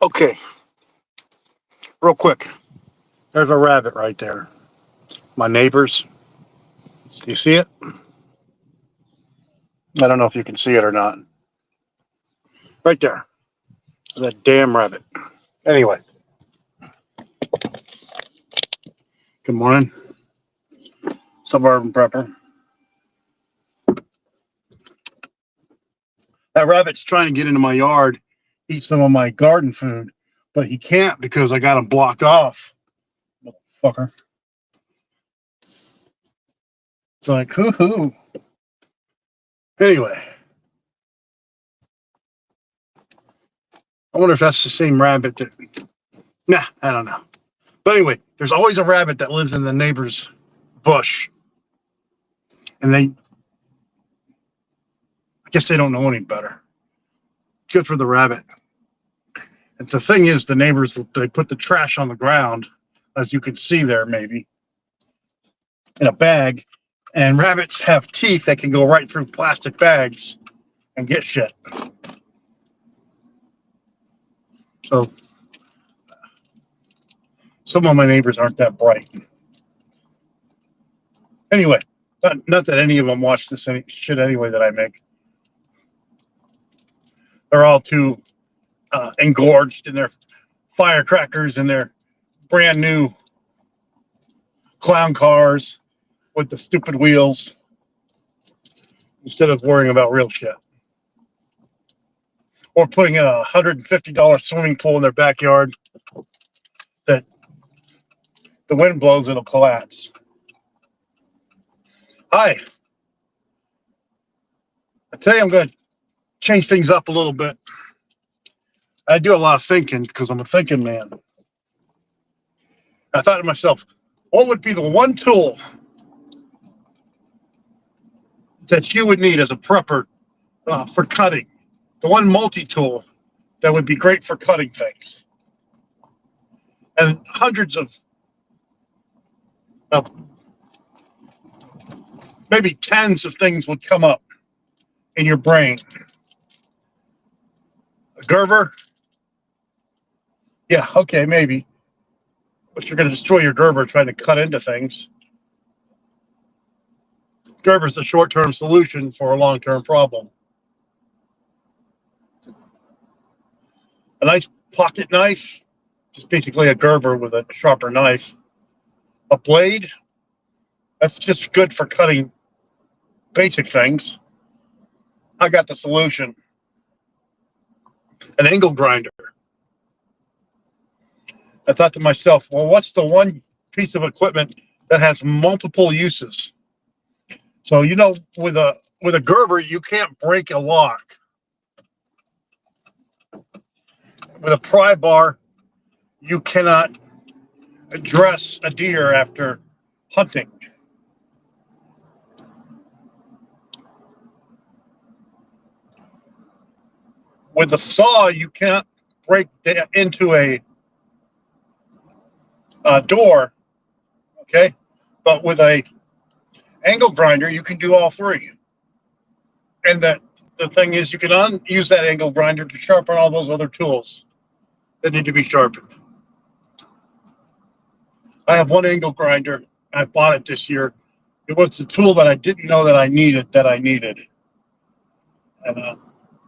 Okay, real quick. There's a rabbit right there. My neighbors. Do you see it? I don't know if you can see it or not. Right there. That damn rabbit. Anyway, good morning. Suburban prepper. That rabbit's trying to get into my yard, eat some of my garden food, but he can't because I got him blocked off. Motherfucker. It's like, hoo-hoo. Anyway. I wonder if that's the same rabbit that... Nah, I don't know. But anyway, there's always a rabbit that lives in the neighbor's bush. And I guess they don't know any better. Good for the rabbit. And the thing is, the neighbors, they put the trash on the ground, as you can see there maybe, in a bag. And rabbits have teeth that can go right through plastic bags and get shit. So some of my neighbors aren't that bright. Anyway, not that any of them watch this shit anyway that I make. They're all too engorged in their firecrackers and their brand new clown cars with the stupid wheels instead of worrying about real shit. Or putting in a $150 swimming pool in their backyard that the wind blows, it'll collapse. Hi. Today I'm going to change things up a little bit. I do a lot of thinking because I'm a thinking man. I thought to myself, what would be the one tool that you would need as a prepper for cutting? The one multi-tool that would be great for cutting things. And hundreds of maybe tens of things would come up in your brain. A Gerber? Yeah, okay, maybe. But you're going to destroy your Gerber trying to cut into things. Gerber is the short-term solution for a long-term problem. A nice pocket knife, just basically a Gerber with a sharper knife. A blade, that's just good for cutting basic things. I got the solution. An angle grinder. I thought to myself, well, what's the one piece of equipment that has multiple uses? So, you know, with a Gerber, you can't break a lock. With a pry bar, you cannot dress a deer after hunting. With a saw, you can't break into a door, okay? But with a angle grinder, you can do all three. And the thing is, you can use that angle grinder to sharpen all those other tools that need to be sharpened. I have one angle grinder. I bought it this year. It was a tool that I didn't know that I needed. And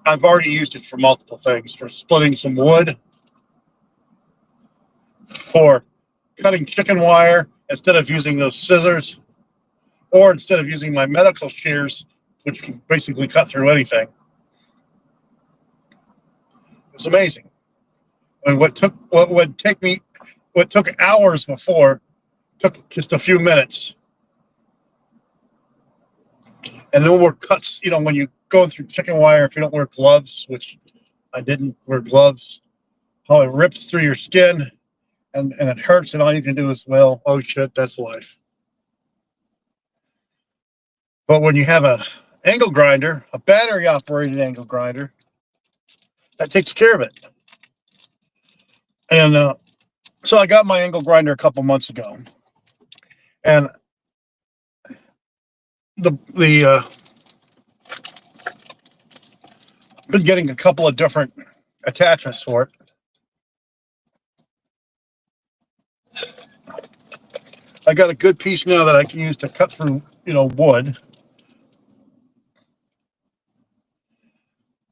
I've already used it for multiple things, for splitting some wood, for cutting chicken wire instead of using those scissors, or instead of using my medical shears, which can basically cut through anything. It's amazing. I mean, what took hours before took just a few minutes. And no more cuts, you know, when you go through chicken wire, if you don't wear gloves, which I didn't wear gloves, how it rips through your skin and it hurts, and all you can do is, well, oh shit, that's life. But when you have a angle grinder, a battery operated angle grinder, that takes care of it. And so I got my angle grinder a couple months ago, and been getting a couple of different attachments for it. I got a good piece now that I can use to cut through, wood.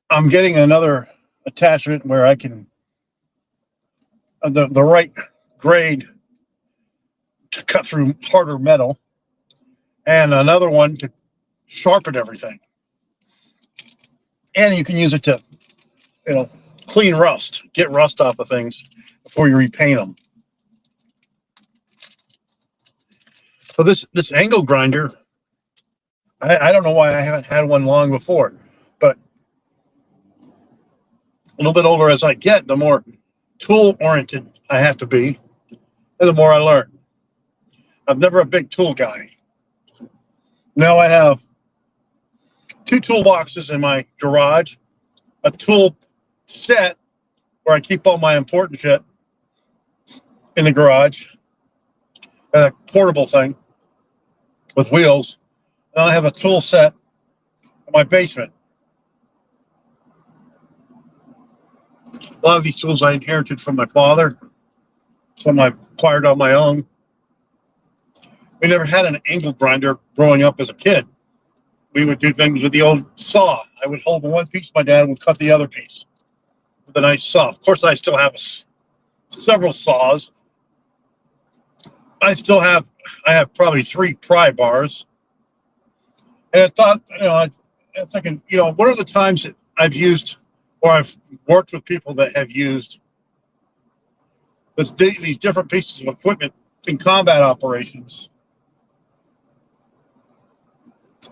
I'm getting another attachment where I can, the right grade to cut through harder metal, and another one to sharpen everything. And you can use it to, clean rust, get rust off of things before you repaint them. So this angle grinder, I don't know why I haven't had one long before, but a little bit older as I get, the more tool oriented I have to be, and the more I learn. I'm never a big tool guy. Now I have 2 toolboxes in my garage, a tool set where I keep all my important shit in the garage, and a portable thing with wheels. Then I have a tool set in my basement. A lot of these tools I inherited from my father, some I acquired on my own. We never had an angle grinder growing up as a kid. We would do things with the old saw. I would hold the one piece, my dad would cut the other piece with a nice saw. Of course, I still have several saws. I have probably 3 pry bars. And I thought, I'm thinking, what are the times that I've used, or I've worked with people that have used these different pieces of equipment in combat operations,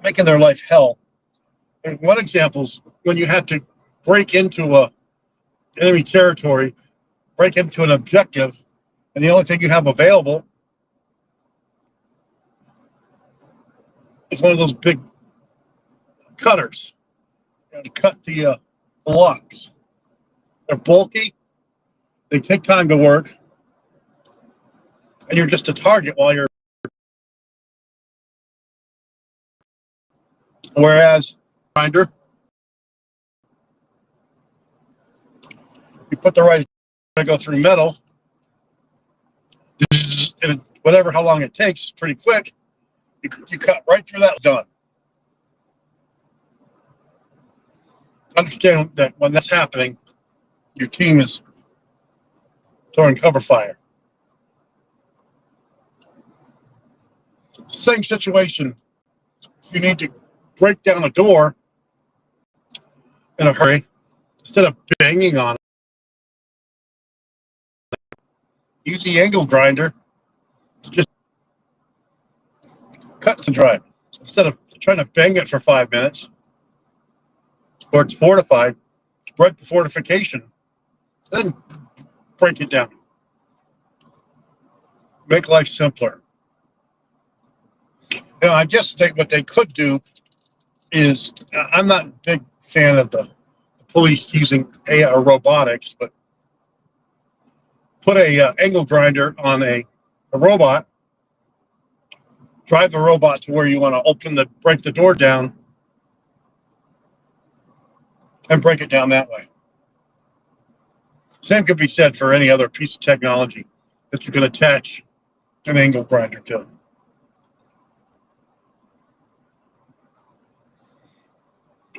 making their life hell. And one example is when you have to break into a enemy territory, break into an objective, and the only thing you have available is one of those big cutters to cut the locks. They're bulky, they take time to work, and you're just a target while you're. Whereas grinder, you put the right to go through metal, and whatever how long it takes, pretty quick. You cut right through that, done. Understand that when that's happening, your team is throwing cover fire. Same situation. If you need to break down a door in a hurry, instead of banging on it, use the angle grinder to just cut and dry. Instead of trying to bang it for 5 minutes, or it's fortified, break the fortification, then break it down. Make life simpler. I guess what they could do is, I'm not a big fan of the police using AI or robotics, but put a angle grinder on a robot, drive the robot to where you want to break the door down, and break it down that way. Same could be said for any other piece of technology that you can attach an angle grinder to.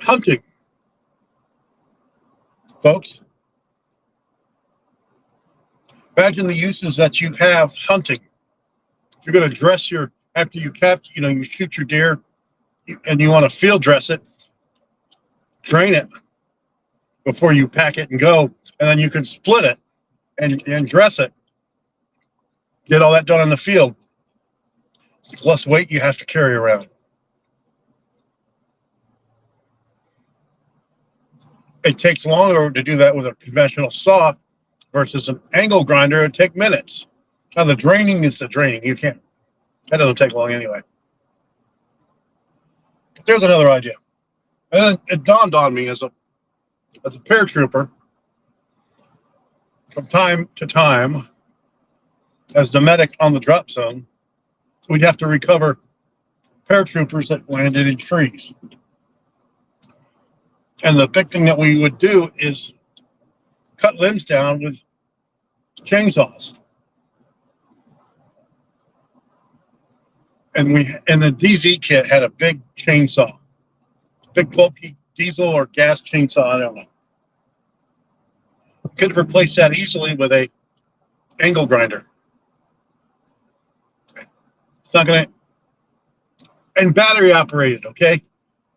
Hunting, folks. Imagine the uses that you have hunting. If you're going to dress after you you shoot your deer and you want to field dress it, drain it before you pack it and go, and then you can split it and dress it. Get all that done in the field. It's less weight you have to carry around. It takes longer to do that with a conventional saw versus an angle grinder. It'd take minutes. Now the draining is the draining. That doesn't take long anyway. But there's another idea. And then it dawned on me as a paratrooper, from time to time, as the medic on the drop zone, we'd have to recover paratroopers that landed in trees. And the big thing that we would do is cut limbs down with chainsaws. And the DZ kit had a big chainsaw, big bulky diesel or gas chainsaw, I don't know. Could replace that easily with a angle grinder. It's not gonna, and battery operated, okay,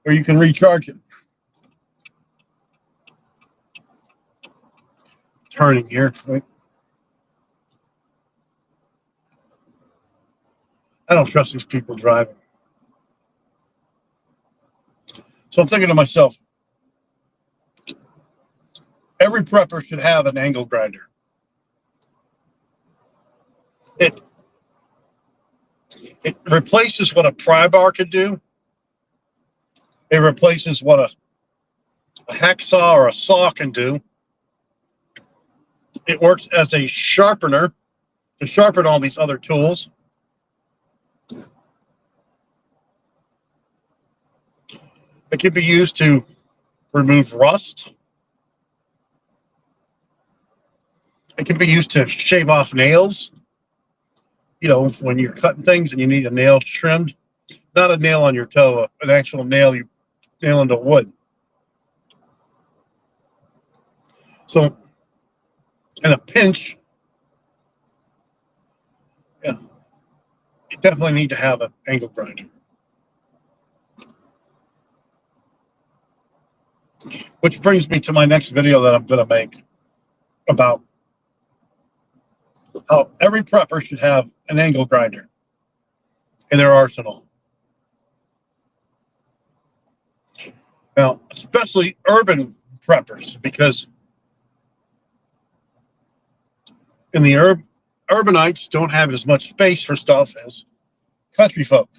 where you can recharge it. Turning here, right? I don't trust these people driving. So I'm thinking to myself, every prepper should have an angle grinder. It replaces what a pry bar could do. It replaces what a hacksaw or a saw can do. It works as a sharpener to sharpen all these other tools. It can be used to remove rust. It can be used to shave off nails. You know, when you're cutting things and you need a nail trimmed, not a nail on your toe, an actual nail you nail into wood. So, in a pinch, yeah, you definitely need to have an angle grinder. Which brings me to my next video that I'm going to make about how every prepper should have an angle grinder in their arsenal. Now, especially urban preppers, because in the urbanites don't have as much space for stuff as country folk.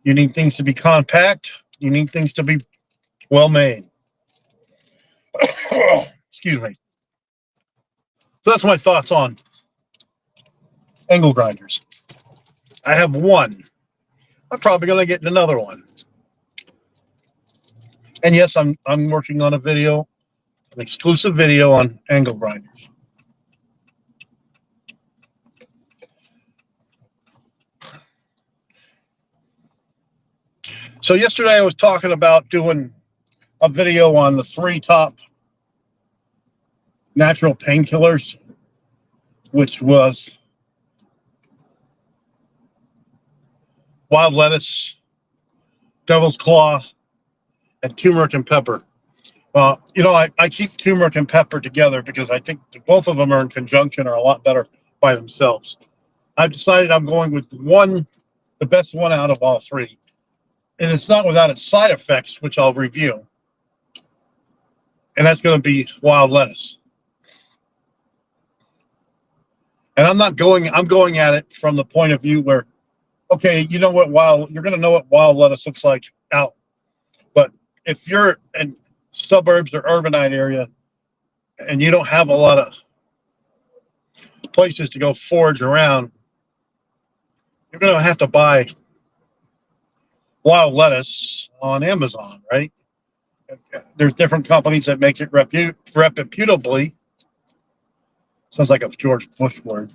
You need things to be compact. You need things to be well made. Excuse me. So that's my thoughts on angle grinders. I have one. I'm probably going to get another one. And yes, I'm working on a video, an exclusive video on angle grinders. So yesterday I was talking about doing a video on the 3 top natural painkillers, which was wild lettuce, devil's claw, and turmeric and pepper. Well, you know, I keep turmeric and pepper together because I think both of them are in conjunction are a lot better by themselves. I've decided I'm going with one, the best one out of all 3. And it's not without its side effects, which I'll review. And that's going to be wild lettuce. And I'm going at it from the point of view where, okay, you know what, you're going to know what wild lettuce looks like out. But if you're in suburbs or urbanite area and you don't have a lot of places to go forage around, you're going to have to buy wild lettuce on Amazon, right? There's different companies that make it reputably. Sounds like a George Bush word.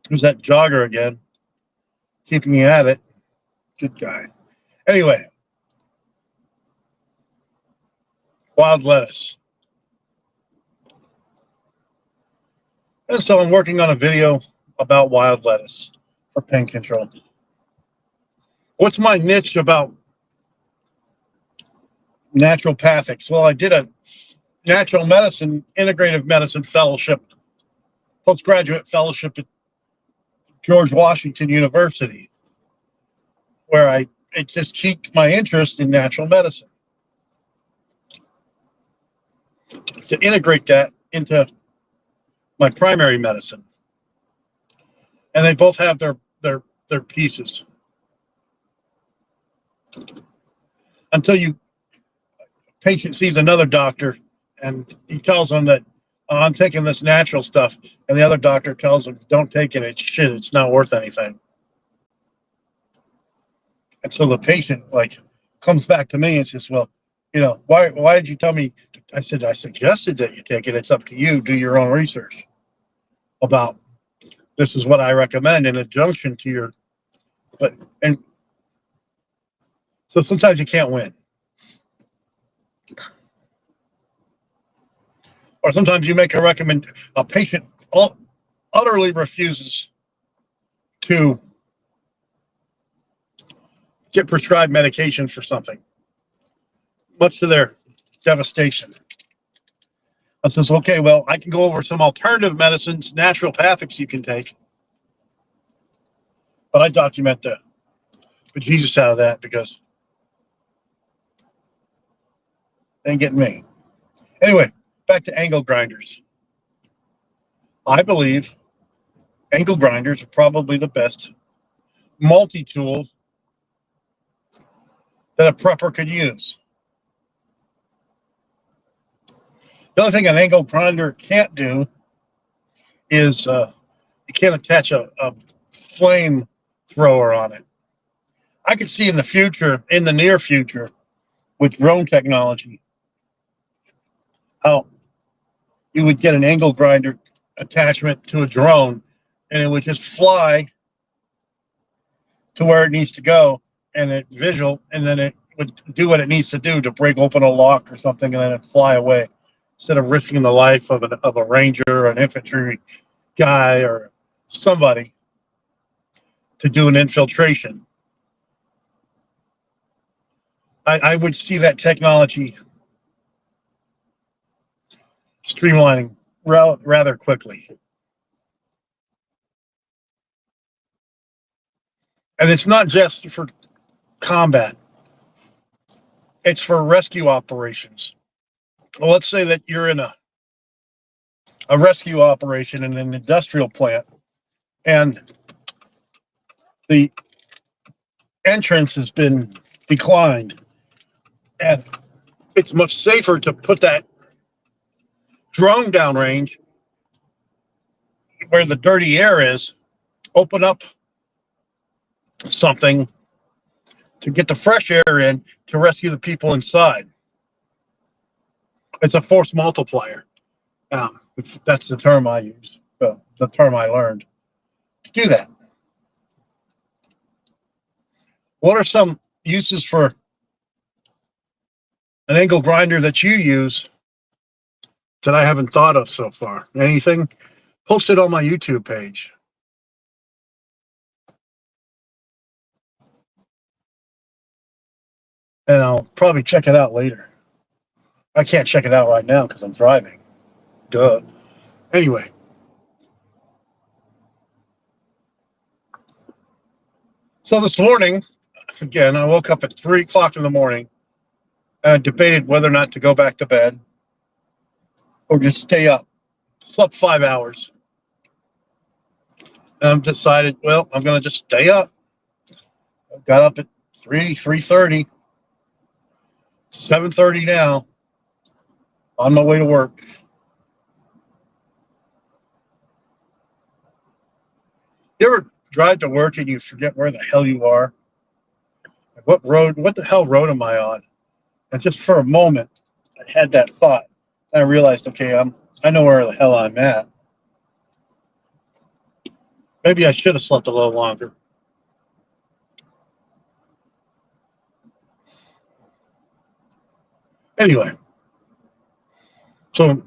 Who's that jogger again? Keeping me at it. Good guy. Anyway, wild lettuce. And so I'm working on a video about wild lettuce for pain control. What's my niche about naturopathics? Well, I did a natural medicine, integrative medicine fellowship, postgraduate fellowship at George Washington University, where it just piqued my interest in natural medicine. To integrate that into my primary medicine. And they both have their pieces. Until patient sees another doctor and he tells them that, oh, I'm taking this natural stuff, and the other doctor tells him, don't take it, it's shit, it's not worth anything. And so the patient comes back to me and says, well, you know, why did you tell me? I suggested that you take it. It's up to you. Do your own research about This is what I recommend in adjunction to your, and so sometimes you can't win. Or sometimes you make a patient utterly refuses to get prescribed medication for something, much to their devastation. I says, okay, well, I can go over some alternative medicines, naturopathics you can take. But I document the bejesus out of that because they ain't getting me. Anyway, back to angle grinders. I believe angle grinders are probably the best multi-tool that a prepper could use. The only thing an angle grinder can't do is you can't attach a flame thrower on it. I could see in the near future, with drone technology, how you would get an angle grinder attachment to a drone and it would just fly to where it needs to go and then it would do what it needs to do to break open a lock or something and then it fly away instead of risking the life of a ranger or an infantry guy or somebody to do an infiltration. I would see that technology streamlining rather quickly. And it's not just for combat. It's for rescue operations. Well, let's say that you're in a rescue operation in an industrial plant and the entrance has been declined. And it's much safer to put that drone downrange where the dirty air is, open up something to get the fresh air in to rescue the people inside. It's a force multiplier. That's the term I use, the term I learned to do that. What are some uses for an angle grinder that you use that I haven't thought of so far? Anything? Post it on my YouTube page. And I'll probably check it out later. I can't check it out right now because I'm driving. Duh. Anyway. So this morning, again, I woke up at 3 o'clock in the morning and I debated whether or not to go back to bed or just stay up. Slept 5 hours. And I've decided, well, I'm going to just stay up. I got up at 3:30, 7:30 now, on my way to work. You ever drive to work and you forget where the hell you are? What the hell road am I on? And just for a moment, I had that thought. And I realized, okay, I know where the hell I'm at. Maybe I should have slept a little longer. Anyway, so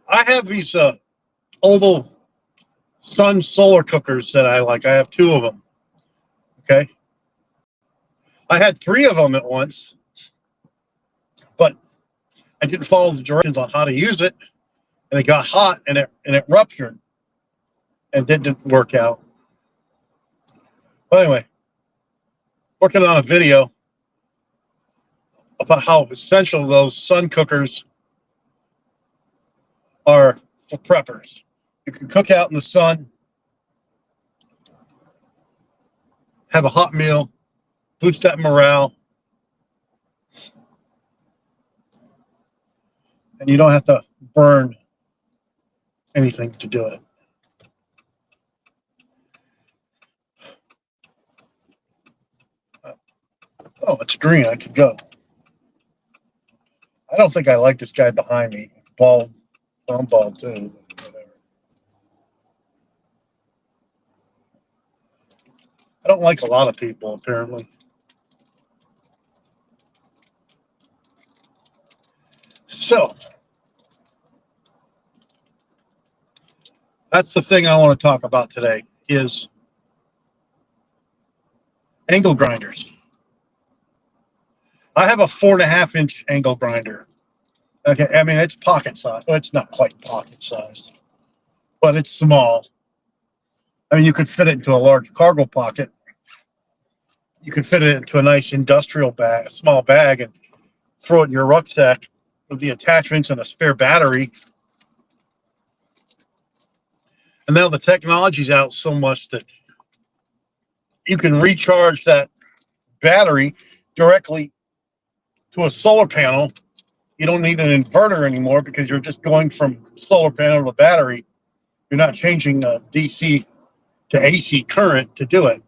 I have these oval sun solar cookers that I like. I have 2 of them. Okay. I had 3 of them at once, but I didn't follow the directions on how to use it, and it got hot and it ruptured and didn't work out. But anyway, working on a video about how essential those sun cookers are for preppers. You can cook out in the sun, have a hot meal, boost that morale, and you don't have to burn anything to do it. Oh, it's green. I could go. I don't think I like this guy behind me. Bald. Well, I'm bald too. Whatever. I don't like a lot of people, apparently. So that's the thing I want to talk about today is angle grinders. I have a 4.5-inch angle grinder. Okay, I mean, it's pocket size. Well, it's not quite pocket sized, but it's small. I mean, you could fit it into a large cargo pocket. You could fit it into a nice industrial bag, a small bag, and throw it in your rucksack with the attachments and a spare battery. And now the technology's out so much that you can recharge that battery directly to a solar panel. You don't need an inverter anymore because you're just going from solar panel to battery. You're not changing DC to AC current to do it.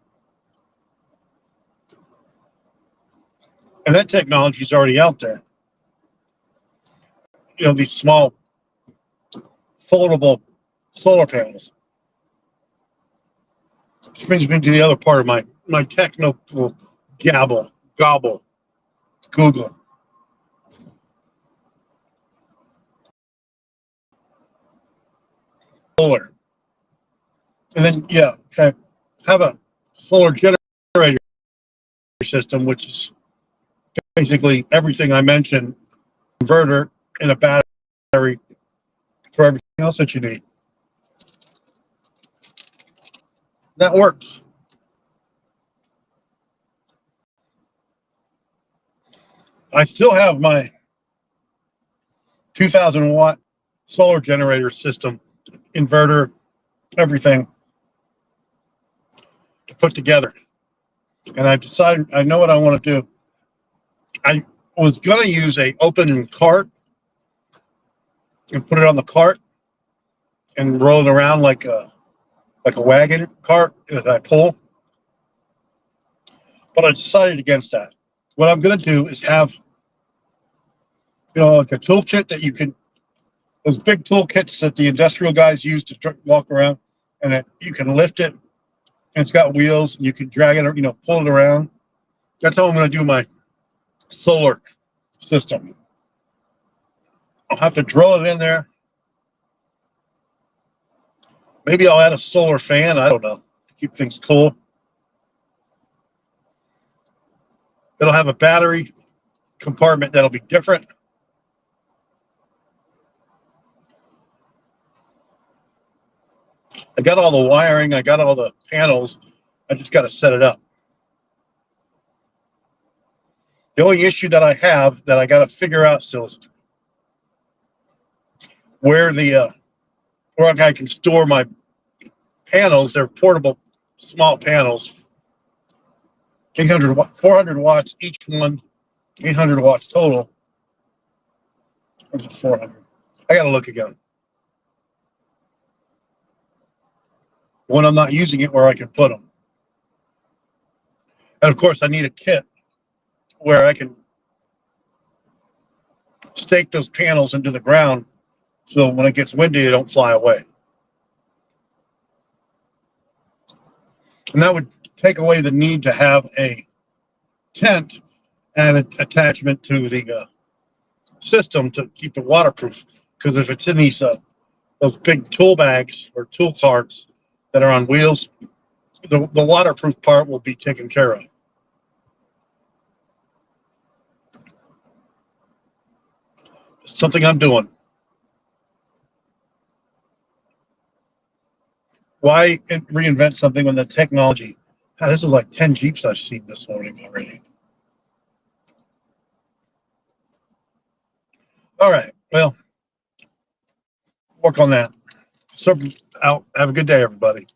And that technology is already out there. You know, these small foldable solar panels. Which brings me to the other part of my technical gobble, Google. Solar. And then, yeah, okay, have a solar generator system, which is basically everything I mentioned, inverter and a battery for everything else that you need. That works. I still have my 2,000 watt solar generator system, inverter, everything to put together. And I've decided, I know what I want to do. I was going to use a open cart and put it on the cart and roll it around like a wagon cart that I pull. But I decided against that. What I'm going to do is have, you know, like a toolkit that you can, those big toolkits that the industrial guys use to walk around, and you can lift it, and it's got wheels, and you can drag it, you know, pull it around. That's how I'm going to do my solar system. I'll have to drill it in there. Maybe I'll add a solar fan. I don't know. Keep things cool. It'll have a battery compartment that'll be different. I got all the wiring. I got all the panels. I just got to set it up. The only issue that I have that I got to figure out still is where I can store my panels. They're portable, small panels. 400 watts each one, 800 watts total. Or 400. I got to look again. When I'm not using it, where I can put them. And of course, I need a kit where I can stake those panels into the ground so when it gets windy, they don't fly away. And that would take away the need to have a tent and an attachment to the system to keep it waterproof. Because if it's in these those big tool bags or tool carts that are on wheels, the waterproof part will be taken care of. Something I'm doing. Why reinvent something when the technology? God, this is like 10 Jeeps I've seen this morning already. All right. Well, work on that. So out. Have a good day, everybody.